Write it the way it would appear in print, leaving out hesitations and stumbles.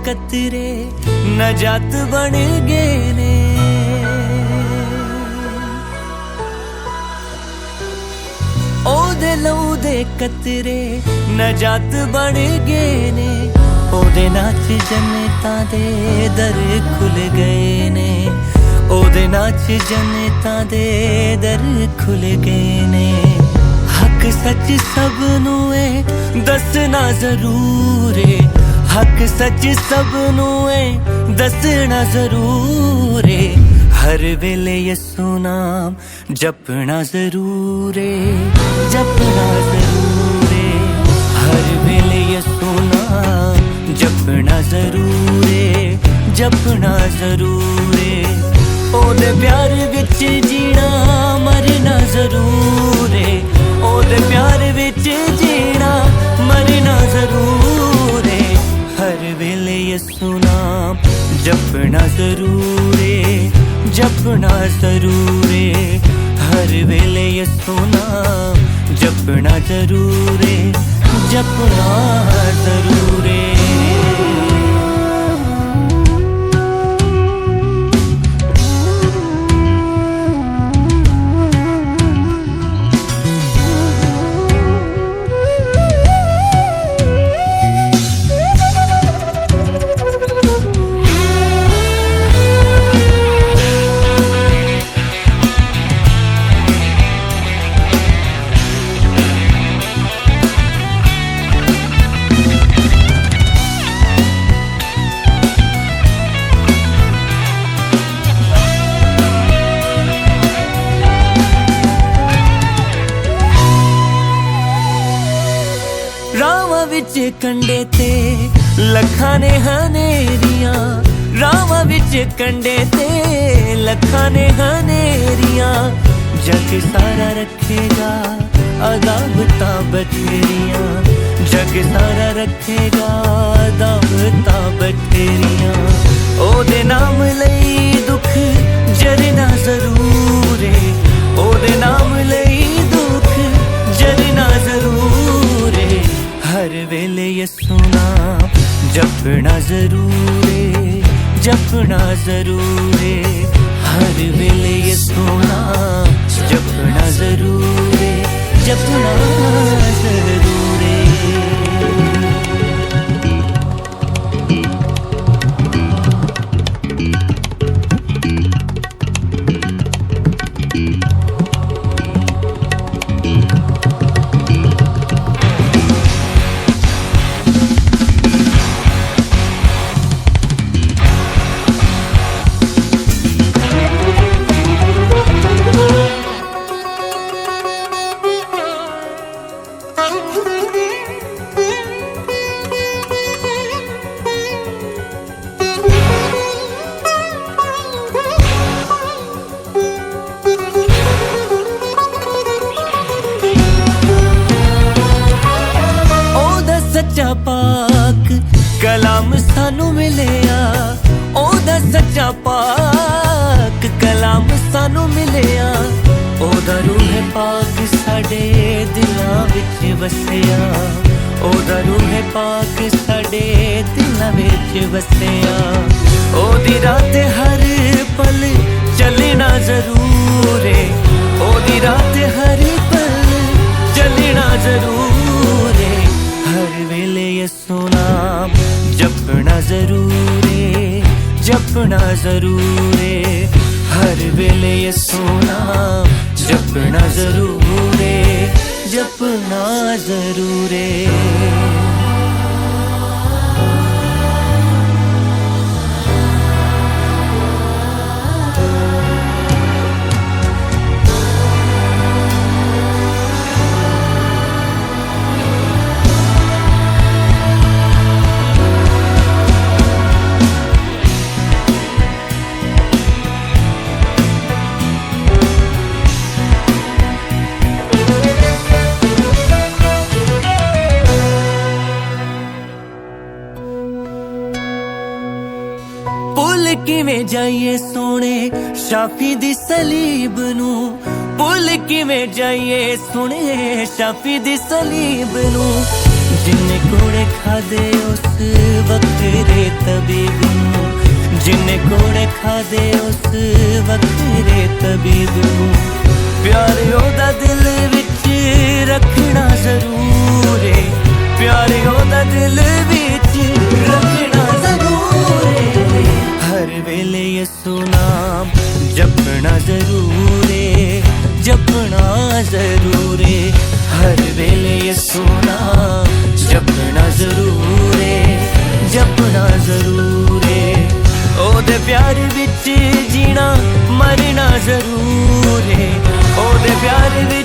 कतरे नजात बन गए ने। ओदे लहू दे कतरे नजात बन गए ने। ओदे नाच जनता दे दर खुल गए ने। ओदे नाच जनता दे दर खुल गए ने। हक सच सबनू है दसना जरूर है। हक सच सबनू है दसना जरूर है। हर वेले यसू नाम जपना जरूर है। जपना जरूर है। हर वेले यसू नाम जपना जरूर है। जपना जरूर है। ओदे प्यार विच जीना मरना जरूर है। ओदे प्यार विच जीना मरना जरूर है। हर वेले यसू नाम जपना जरूर है। जपना जरूर है। हर वेले यसू नाम जपना जरूर है। जपना जरूर है। रावां विच कंडे ते लखां ने हनेरियां। रावां विच कंडे ते लखां ने हनेरियां। जग सारा रखेगा अदावतां बथेरियां। जग सारा रखेगा अदावतां बथेरियां। ओदे नाम लई दुख जरना जरूर है। ओदे नाम लई दुख जरना जरूर है। हर वेले यसू नाम जपना जरूर है। जपना जरूर है। हर वेले यसू नाम जपना जरूर है। जपना जरूर है। सच्चा पाक कलाम सानू मिलिया। ओदा सच्चा पाक कलाम सानू मिलिया। ओदा रूह पाक साडे दिलां विच वसिया। ओदा रूह पाक साडे दिलां विच वसिया। ओदी रात हर पल चलना जरूर है। ओदी रात हर पल चलना जरूर है। हर वेले यसू नाम जपना जरूर है। जपना जरूर है। हर वेले यसू नाम जपना जरूर है। जपना जरूर है। भुल किवें जाइए सोने शाफी दी सलीब नू। भुल किवें जाइए सोने शाफी दी सलीब नू। जिन्ने कोड़े खादे उस वखरे तबीब नूं, जिन्ने कोड़े खादे उस वखरे तबीब नूं। प्यार ओदा दिल विच रखना जरूर है, प्यार ओदा दिल विच रखना जरूर है। हर वेले यसू नाम जपना जरूर है, जपना जरूर है। हर वेले यसू नाम जपना जरूर है, जपना जरूर है। ओदे प्यार विच जीना मरना जरूर है, ओदे प्यार विच